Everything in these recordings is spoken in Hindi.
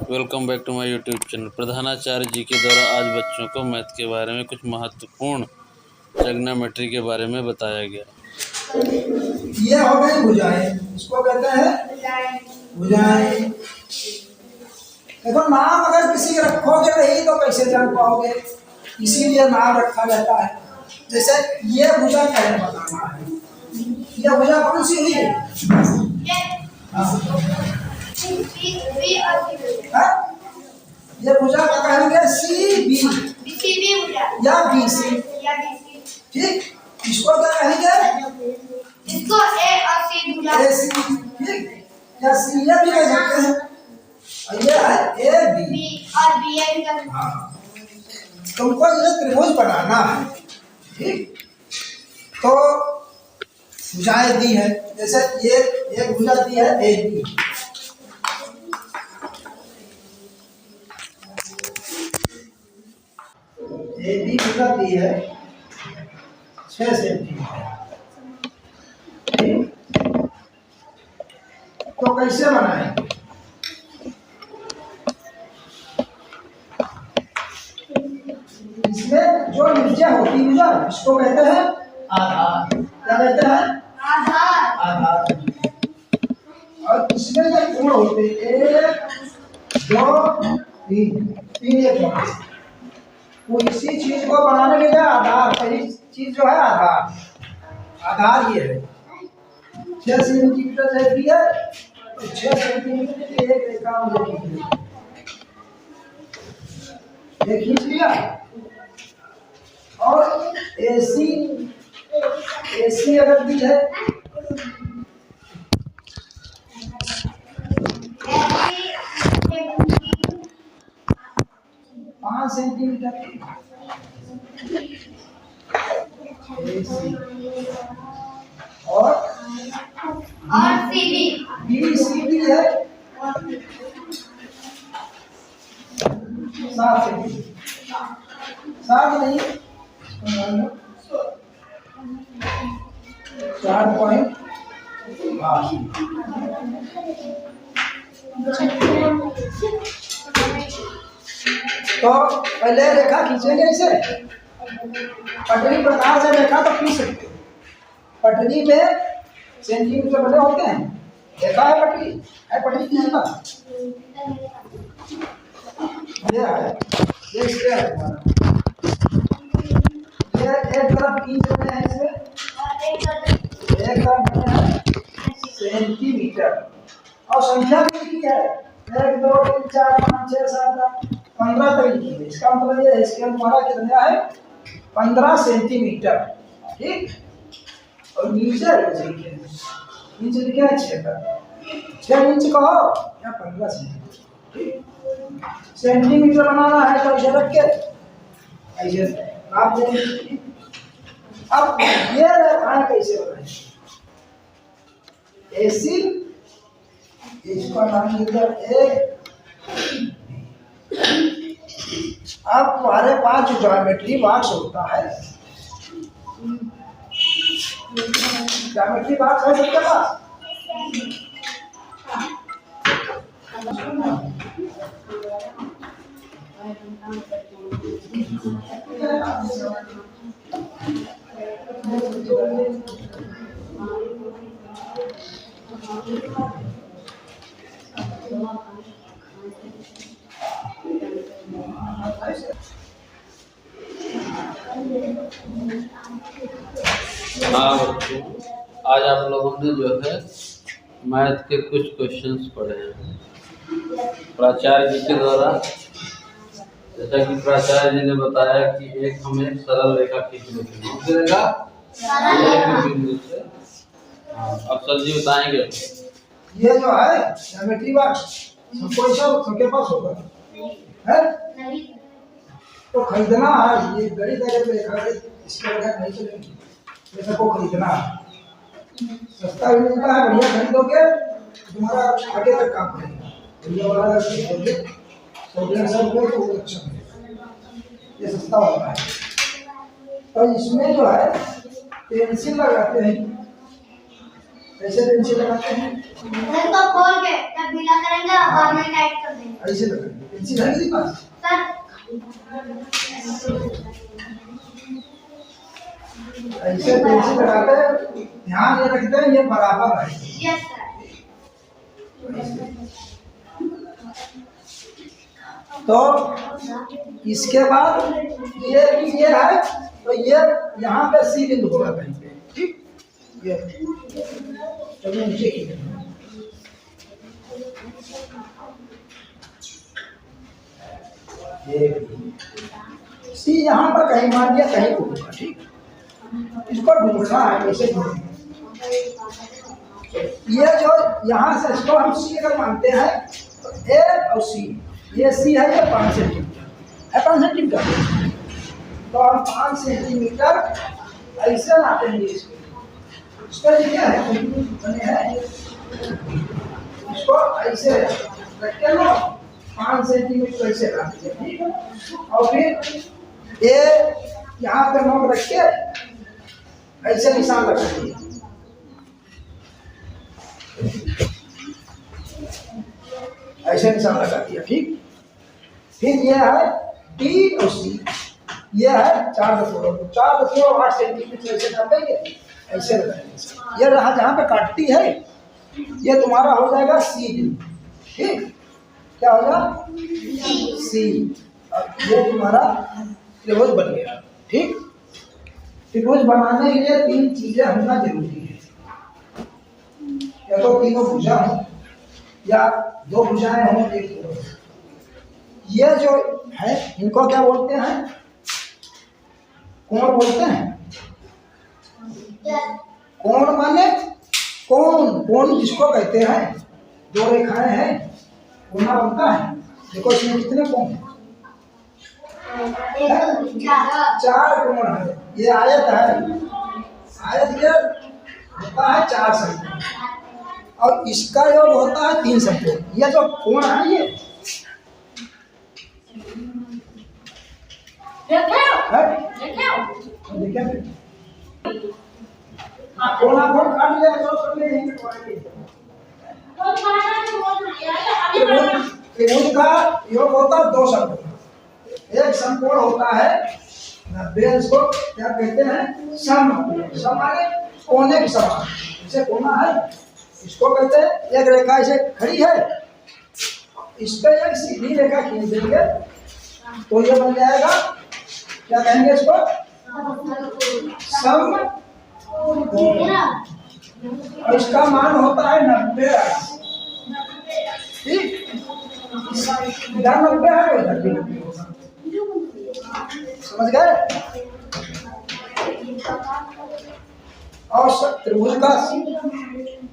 Welcome back to my YouTube channel. प्रधानाचार्य जी के द्वारा आज बच्चों को मैथ के बारे में कुछ महत्वपूर्ण ट्रिग्नोमेट्री के बारे में बताया गया। ये हो गई भुजाएं, इसको कहते हैं भुजाएं। देखो नाम अगर किसी रखोगे नहीं तो कैसे जान पाओगे, इसीलिए नाम रखा जाता है। जैसे ये भुजा कैसे बताना है, ये भुजा कौन सी हुई है? ये भुजा का कहेंगे सी बी या बी सी। ठीक, इसको क्या कहेंगे? इसको ए और सी भुजा। ए सी, ठीक, या सी ए भी कह सकते हैं। और ये है ए बी और बी ए भी कर। हाँ, तुमको ये त्रिभुज बनाना है, ठीक। तो भुजाएं दी है, जैसे ये एक भुजा दी है ए बी, ए बी भुजा दी है 6 सेंटीमीटर। तो कैसे बनाएंगे? इसमें जो नीचे होती भुजा इसको कहते हैं आधार। क्या कहते हैं? आधार। और इसमें जो कोण होते 1 2 3 एक होते, वो इसी चीज को बनाने के लिए आधार, पहली चीज जो है आधार। आधार ये है 6 सेंटीमीटर रहती है, तो 6 सेंटीमीटर की एक रेखा मुझे खींचनी है। ये खींच लिया। और एसी अगर दी है 5 सेंटीमीटर की, और बी सी डी है 7 सेंटीमीटर। 7 नहीं 4.8। तो पहले रेखा खींचेंगे ऐसे, पटरी प्रकार से रेखा तो खींच सकते हो। पटरी में सेंटीमीटर बने होते हैं, देखा है पटरी? है पटरी खींचना? ये है, ये इसके है तुम्हारा। ये एक तरफ खींच रहे हैं इसे, एक तरफ बने हैं सेंटीमीटर। और संख्या भी लिखी है 1 2 3 4 5 6 7 8 15 तक लिखी है। इसका मतलब ये है इसके हमारा कितना है 15 सेंटीमीटर, ठीक। और नीचे नीचे लिखे है 6 इंच कहो या 15 सेंटीमीटर, ठीक। सेंटीमीटर बनाना है तो इसे रख के ऐसे नाप देंगे। अब ये रेखाएं कैसे बनाएंगे? एसी, इसका नाम लिखा ए। अब तुम्हारे पास जो ज्योमेट्री बॉक्स होता है, ज्योमेट्री बॉक्स है सबके पास? हाँ बच्चों, आज आप लोगों ने जो है मैथ के कुछ क्वेश्चंस पढ़े हैं प्राचार्य जी के द्वारा। जैसा कि प्राचार्य जी ने बताया कि हमें सरल रेखा खींचने की रेखा एक बिंदु से। अफसर जी बताएंगे। ये जो है ज्योमेट्री बॉक्स सबके पास होगा, है? तो खरीदना है, ये गणित अगर रेखा इसके रेखा नहीं चलेगी, जैसे को खरीदना है, सस्ता भी मिलता है, बढ़िया खरीदोगे तुम्हारा आगे तक काम करेगा। बढ़िया वाला खरीदोगे 100-150 रुपये तो वो अच्छा मिलेगा, ये सस्ता होता है। तो इसमें जो है पेंसिल लगाते हैं, कैसे पेंसिल लगाते हैं? इसको खोल के तब ढीला करेंगे और में टाइट कर देंगे। ऐसे लगाएंगे। पेंसिल है किसी पास? ऐसे पेंसिल लगाते हैं, ध्यान ये रखते हैं ये बराबर है। Yes sir. तो इसके बाद ये है, तो ये यहाँ पे सी बिंदु होगा कहीं पे, ठीक। ये चलिए नीचे की सी यहाँ पर कहीं मान लिया, कहीं को होगा, ठीक। इसको ढूंढना है, कैसे ढूंढेंगे? ये जो यहाँ से इसको हम सी अगर मानते हैं तो ए और सी, ये सी है, ये 5 सेंटीमीटर है, 5 सेंटीमीटर। तो हम 5 सेंटीमीटर ऐसे नापेंगे इसको। इसका ये है बने हैं, इसको ऐसे रख के ना 5 सेंटीमीटर ऐसे नापेंगे, ठीक है। और फिर ये यहाँ पे नोट रख के ऐसे निशान लगाएंगे। ऐसे निशान लगा दिया, ठीक। फिर ये है डी और सी, ये है 4.8 सेंटीमीटर ऐसे नापेंगे, ऐसे लगाएंगे। ये रहा जहाँ पे काटती है, ये तुम्हारा हो जाएगा सी बिंदु, ठीक। क्या होगा? सी। और ये तुम्हारा त्रिभुज बन गया, ठीक। त्रिभुज बनाने के लिए 3 चीजें होना जरूरी है, या तो तीनों भुजा हो या 2 भुजाएं हों, एक हो। ये जो है इनको क्या बोलते हैं? कोण बोलते हैं। कोण माने कोण जिसको कहते हैं, 2 रेखाएं हैं, कोना बनता है। देखो इसमें कितने कोण हैं? 4 कोण है। ये आयत है, आयत ये होता है 4 समकोण और इसका योग होता है 3 समकोण। ये जो कोण है ये कोण काट लिया तो त्रिभुज का योग होता है 2 समकोण। एक समकोण होता है 90, इसको क्या कहते हैं? समकोण। सम माने कोने के समान, जैसे कोना है इसको कहते हैं। एक रेखा ऐसे खड़ी है, इस पे एक सीधी रेखा खींच देंगे तो ये बन जाएगा, क्या कहेंगे इसको? समकोण। और इसका मान होता है 90, ठीक। इधर 90 है, इधर भी 90 होगा, समझ गए? और त्रिभुज का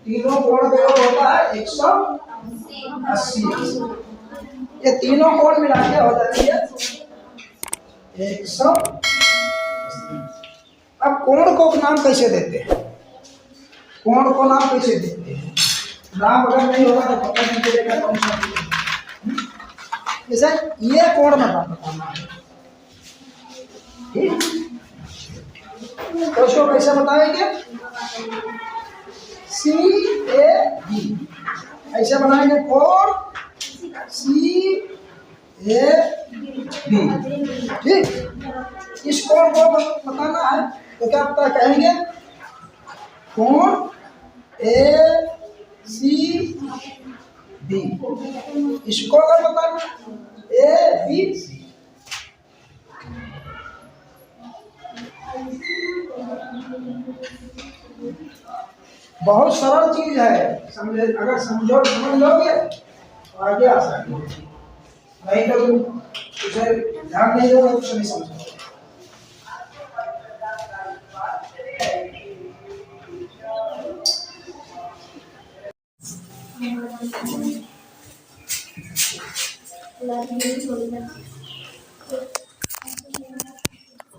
तीनों कोण का योग होता है 180। ये तीनों कोण मिला के हो जाती है 180। अब कोण को नाम कैसे देते हैं? कोण को नाम कैसे देते हैं? नाम अगर नहीं होगा तो पता नहीं चलेगा कौन सा। जैसे ये कोण नाम बताना है, ठीक। तो इसको कैसे बताएंगे? CAB ऐसे बनाएंगे, कोण CAB, ठीक। इस कोण को बताना है तो क्या पता कहेंगे? कोण ACB। इसको अगर बताना ABC। बहुत सरल चीज है, समझे? अगर समझ लोगे तो आगे आसानी होगी, नहीं तो तुम उसे ध्यान नहीं दोगे तो नहीं समझोगे।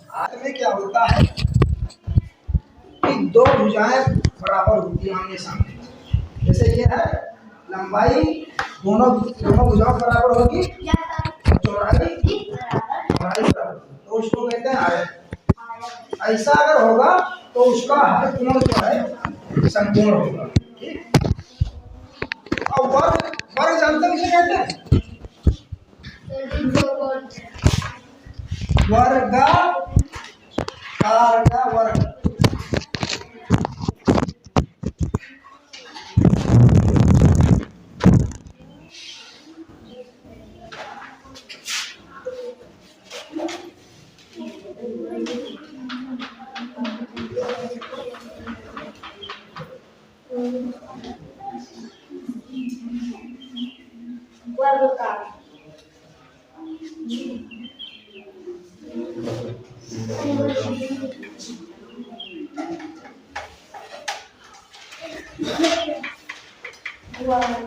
हाथ में क्या होता है कि 2 भुजाएं बराबर होती हैं आमने सामने। जैसे ये है, लंबाई दोनों भुजाओं बराबर होगी, चौड़ाई बराबर, तो उसको कहते हैं आयत। ऐसा अगर होगा तो उसका हर कोण जो है समकोण होगा, ठीक। और वर्ग जानते किसे कहते हैं? वर्गा कार का वर्ग।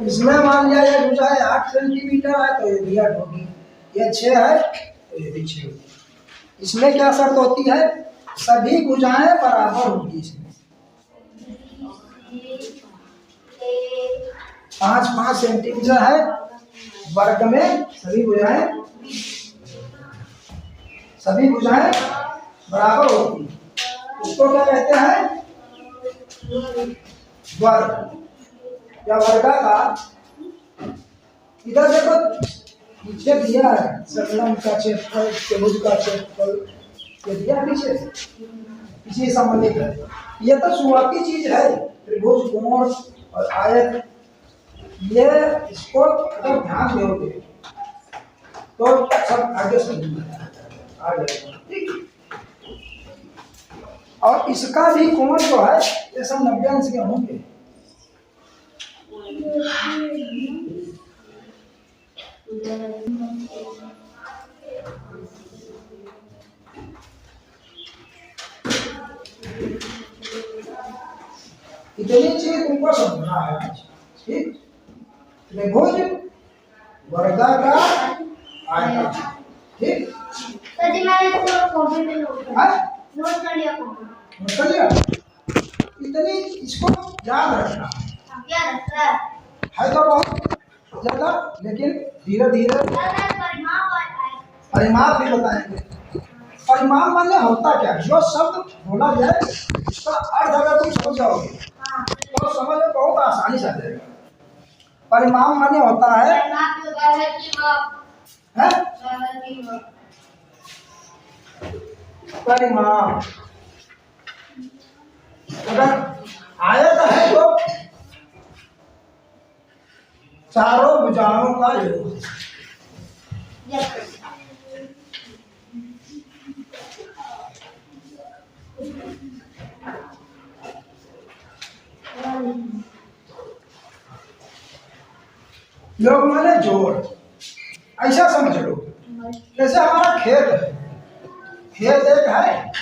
इसमें मान लिया ये भुजा है 8 सेंटीमीटर है तो ये भी 8 होगी, ये 6 है तो ये भी 6 होगी। इसमें क्या शर्त होती है, सभी भुजाएं बराबर होंगी। इसमें 5-5 सेंटीमीटर है वर्ग में, सभी भुजाएं बराबर होती है। उसको क्या कहते हैं, वर्ग या वर्गाकार। इधर देखो पीछे दिया है सर्कलम का क्षेत्रफल, त्रिभुज का क्षेत्रफल, ये दिया पीछे इसी संबंधित है। ये तो शुरुआती चीज है, त्रिभुज, कोण और आयत। ये इसको अगर ध्यान दोगे तो सब आगे समझ आ जाएगा, ठीक। और इसका भी कोण जो है ये सब 90 अंश के होंगे। इतनी चीज तुमको समझना है, ठीक। त्रिभुज, वर्गाकार, आयताकार, ठीक। सर जी मैंने इसको कॉपी पे नोट कर लिया। इतनी इसको याद रखना है तो बहुत ज्यादा, लेकिन धीरे धीरे परिमाप भी बताएंगे। परिमाप माने होता क्या, जो शब्द बोला जाए उसका अर्थ अगर तुम समझ जाओगे तो समझ में बहुत आसानी से आ जाएगा। परिमाप माने होता है परिमाप। अगर आयत है तो चारों भुजाओं का योग। योग माने जोड़। ऐसा समझ लो, जैसे हमारा खेत है, खेत एक है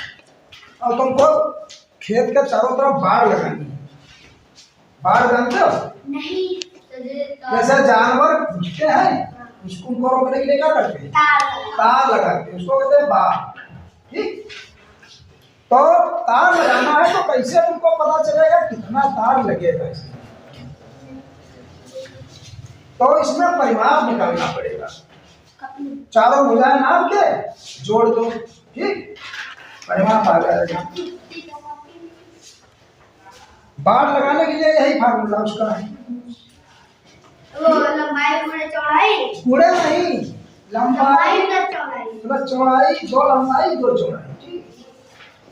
और तुमको खेत के चारों तरफ बाड़ लगानी है। बाड़ जानते हो? नहीं। जैसे जानवर घुसते हैं उसको रोकने के लिए क्या करते हैं, तार लगाते हैं, उसको कहते हैं बाड़, ठीक। तो तार लगाना है तो कैसे तुमको पता चलेगा कितना तार लगेगा इसमें, तो इसमें परिमाप निकालना पड़ेगा। चारों भुजाएं नाप के जोड़ दो, ठीक, परिमाप आ जाएगा। बाड़ लगाने के लिए यही फार्मूला उसका है। लंबाई पूरे चौड़ाई पूरे नहीं, लंबाई प्लस चौड़ाई, दो लंबाई दो चौड़ाई, ठीक,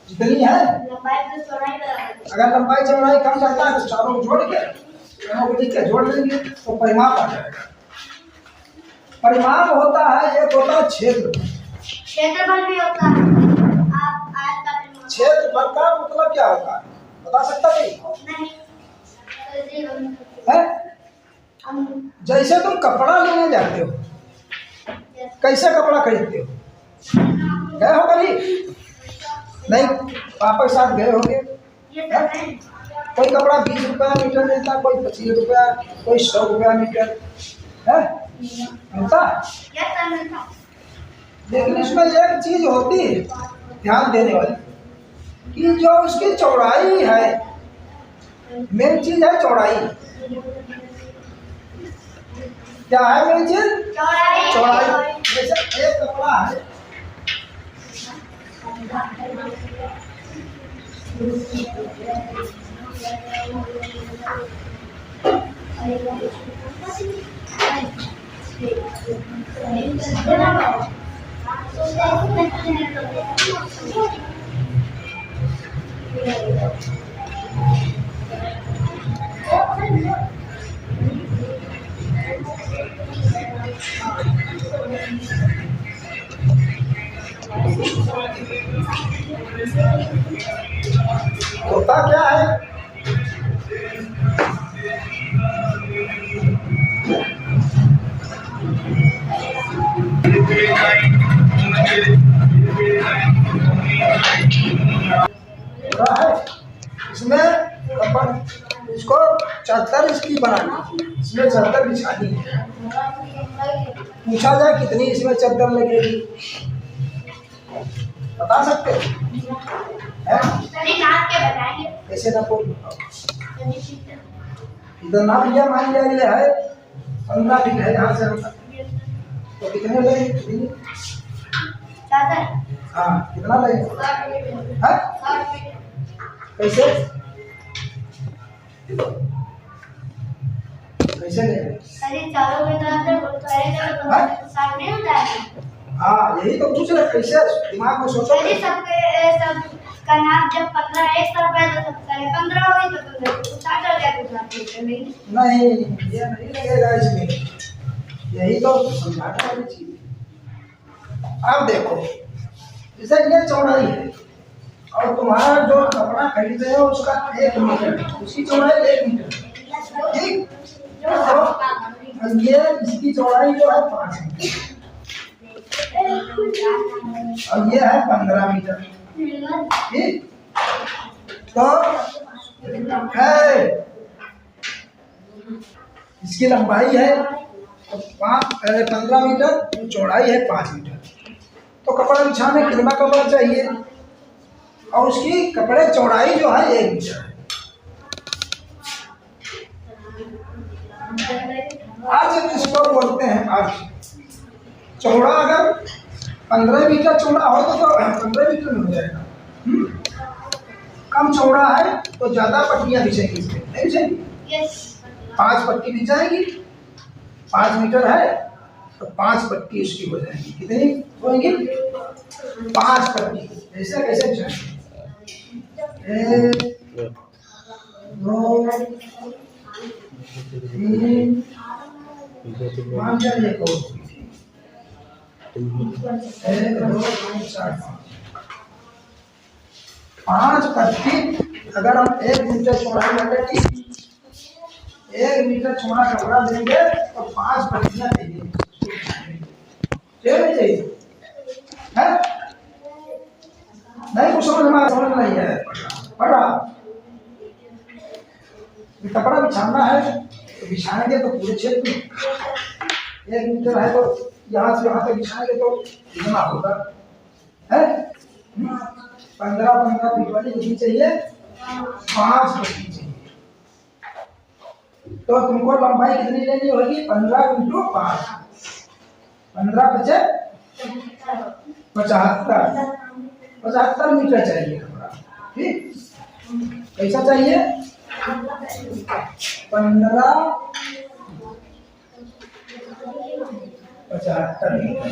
जितनी है लंबाई प्लस चौड़ाई बराबर। अगर लंबाई चौड़ाई कम करता है तो चारों जोड़ के दोनों को लिख के जोड़ देंगे तो परिमाप आ जाएगा। परिमाप होता है, एक होता है क्षेत्रफल भी होता है। आप आयत का परिमाप, क्षेत्रफल का मतलब क्या होता है बता सकता नहीं है? जैसे तुम कपड़ा लेने जाते हो, कैसे कपड़ा खरीदते हो, गए हो कभी? नहीं, पापा के साथ गए होंगे। कोई कपड़ा 20 रुपया मीटर मिलता, कोई 25 रुपया, कोई 100 रुपया मीटर है मिलता। लेकिन इसमें एक चीज होती है ध्यान देने वाली, कि जो उसकी चौड़ाई है, मेन चीज है चौड़ाई। क्या है मेन चीज? चौड़ाई। जैसे एक कपड़ा है, होता क्या है? हो रहा है इसमें अपन इसको 74 इसकी बनानी है, इसमें 74 बिछानी है। पूछा जाए कितनी इसमें चादर लगेगी, बता सकते हैं? कैसे ना कोई इधर ना भैया मान लिया ये है 15 फीट है यहाँ से हम तक, तो कितने लगेगी? हाँ कितना लगेगा? हाँ कैसे कैसे लगेगा? हाँ यही तो पूछ रहे, कैसे दिमाग में सोचो। का नाम जब 15 एक तरफ है तो 15 होगी तो 60 हो जाएगा। नहीं ये नहीं लगेगा इसमें, यही तो समझाने वाली चीज है। अब देखो जैसे ये चौड़ाई है और तुम्हारा जो कपड़ा खरीदे हो उसका 1 मीटर, उसकी चौड़ाई 1 मीटर, ठीक? और ये इसकी चौड़ाई जो है 5 मीटर और ये है 15 मीटर, ठीक? तो है इसकी लंबाई है 15 मीटर, चौड़ाई है 5 मीटर। तो कपड़ा बिछाने कितना कपड़ा चाहिए और उसकी कपड़े चौड़ाई जो है 1 मीटर है। आज इसको बोलते हैं अर्थ। चौड़ा अगर 15 मीटर चौड़ा हो तो 15 मीटर में हो जाएगा। कम चौड़ा है तो ज्यादा पट्टियां बिछेंगी, इसमें नहीं बिछेंगी। 5 पट्टी बिछाएगी, 5 मीटर है तो 5 पट्टी उसकी हो जाएगी। कितनी होंगी? 5 पट्टी। ऐसे कैसे बिछाएंगे? 1 2 3 मान जाइए को 1 2 3 4 5 पट्टी। अगर हम 1 मीटर चौड़ाई वाले की 1 मीटर चौड़ा कपड़ा देंगे तो 5 पट्टियां चाहिए, चाहिए है? नहीं कुछ समझ नहीं है। पढ़ा कपड़ा बिछाना है तो बिछाएंगे तो पूरे क्षेत्र में 1 मीटर है तो यहाँ से वहाँ तक बिछाएंगे तो कितना होगा है? 15 फीट वाली कितनी चाहिए? 5 पट्टी चाहिए। तो तुमको लंबाई कितनी लेनी होगी? 15 × 5 15 × 75 मीटर चाहिए कपड़ा, ठीक? कैसा चाहिए? 15 75 मीटर।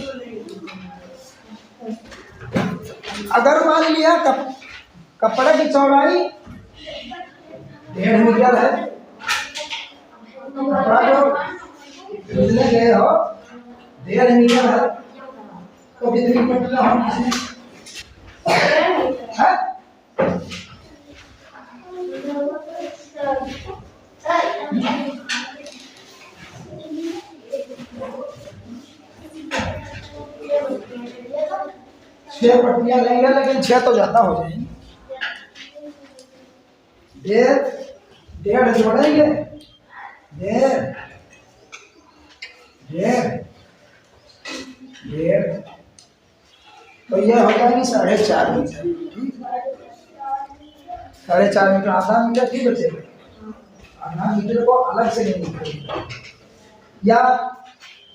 अगर मान लिया कपड़े की चौड़ाई 1.5 मीटर है, कपड़ा जो खरीदने गए हो 1.5 मीटर है तो कितनी पट्टियां होंगी इसमें? है? 6 पट्टियां लेंगे, लेकिन 6 तो ज्यादा हो जाएंगी। 1.5 जोड़ेंगे, 1.5 तो यह हो जाएगी 4.5 मीटर, ठीक? 4.5 मीटर, आधा मीटर ठीक बचेगा। आधा मीटर को अलग से नहीं निकालेंगे, या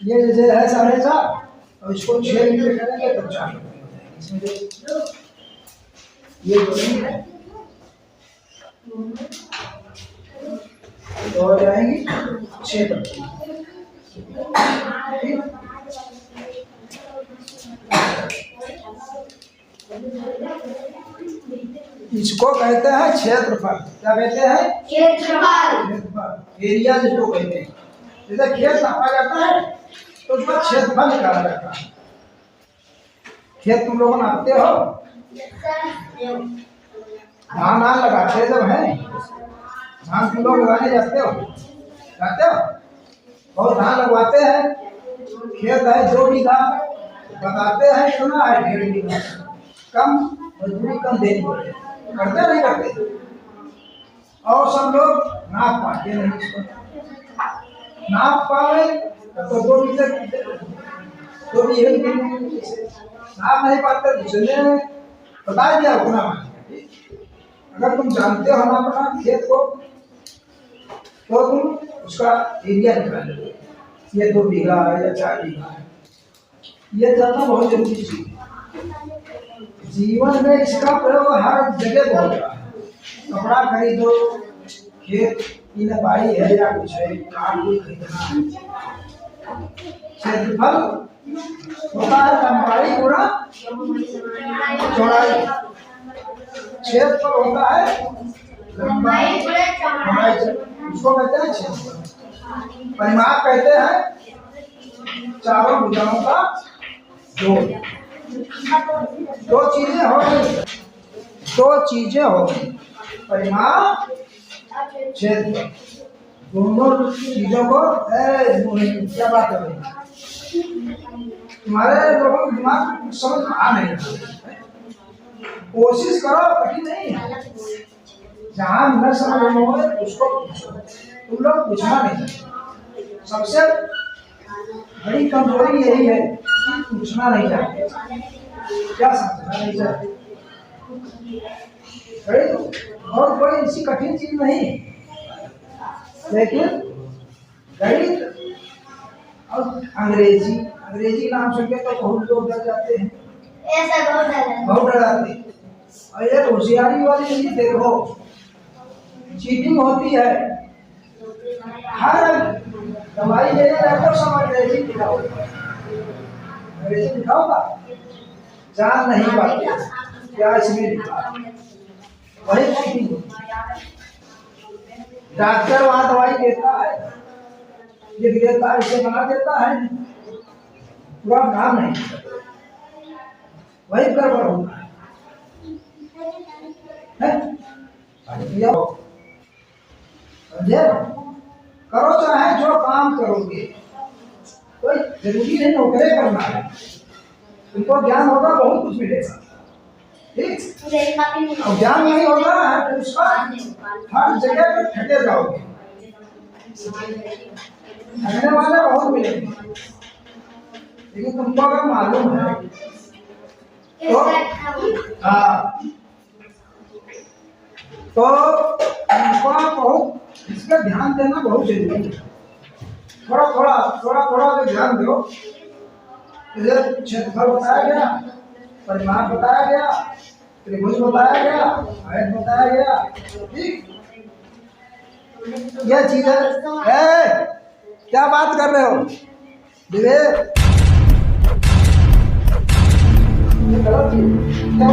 ये जैसे है 4.5 और इसको 6 मीटर करेंगे तो 4 मीटर हो जाएगी। इसमें जो ये जोड़ेंगे तो हो जाएंगी 6 पट्टी। इसको कहते हैं क्षेत्रफल। क्या कहते हैं? क्षेत्रफल, एरिया जिसको कहते हैं। जैसे खेत नापा जाता है तो उसका क्षेत्रफल निकाला जाता है। खेत तुम लोग नापते हो, धान लगाते जब है, धान तुम लोग लगाने जाते हो, और धान लगवाते हैं, खेत है 2 बीघा, बताते हैं कितना है 1.5 बीघा, कम मजदूरी कम देनी पड़े, करते नहीं करते? और सब लोग नाप पाते नहीं इसको, नाप पावे तो 2 बीघे नाप नहीं पाते, दूसरे बता दिया उतना। अगर तुम जानते हो नापना खेत को तो तुम उसका एरिया निकाल लो, ये 2 बीघा है या 4 बीघा है, ये जानना बहुत जरूरी चीज है। जीवन में इसका प्रयोग हर जगह बहुत रहा है। कपड़ा खरीदो, खेत की नपाई है या कुछ है, कार कोई खरीदना है, क्षेत्रफल होता है लंबाई गुणा चौड़ाई। क्षेत्रफल होता है लंबाई चौड़ाई, उसको कहते हैं क्षेत्रफल। परिमाप कहते हैं चारों भुजाओं का जोड़। 2 चीजें हो गई, 2 चीजें हो गई, परिमाप, क्षेत्रफल। दोनों चीजों को क्या बात कर रही है? तुम्हारे लोगों के दिमाग में समझ आ नहीं रहा, कोशिश करो, कठिन नहीं है। जहाँ न समझ में हो उसको पूछो, तुम लोग पूछना नहीं चाहते। सबसे बड़ी कमजोरी यही है कि पूछना नहीं चाहते, क्या समझना नहीं चाहते। और कोई ऐसी कठिन चीज नहीं, लेकिन गणित और अंग्रेजी नाम सुन के तो बहुत लोग डर जाते हैं, बहुत डराते हैं। और ये होशियारी वाली चीज देखो, चीटिंग होती है। हर दवाई लेने जाते हो सब अंग्रेजी दिखाओ, अंग्रेजी दिखाओगा, जान नहीं पाते क्या इसमें लिखा, वही चीटिंग होती है। डॉक्टर वहाँ दवाई देता है, लिख देता है, इसे बना देता है, पूरा काम नहीं, वही गड़बड़ होता है। समझे? करो चाहे जो काम करोगे, कोई जरूरी नहीं नौकरी करना है, तुमको ज्ञान होगा बहुत कुछ मिलेगा, ठीक? और ज्ञान नहीं होगा तो उसका हर जगह पे ठगे जाओगे, ठगने वाले बहुत मिलेंगे। लेकिन तुमको अगर मालूम है तो हाँ, तो तुमको बहुत इस पर ध्यान देना बहुत जरूरी है। थोड़ा जो ध्यान दो, क्षेत्रफल बताया गया, परिमाप बताया गया, त्रिभुज बताया गया, आयत बताया गया, ठीक? यह चीज है। क्या बात कर रहे हो विवेक? गलत चीज क्या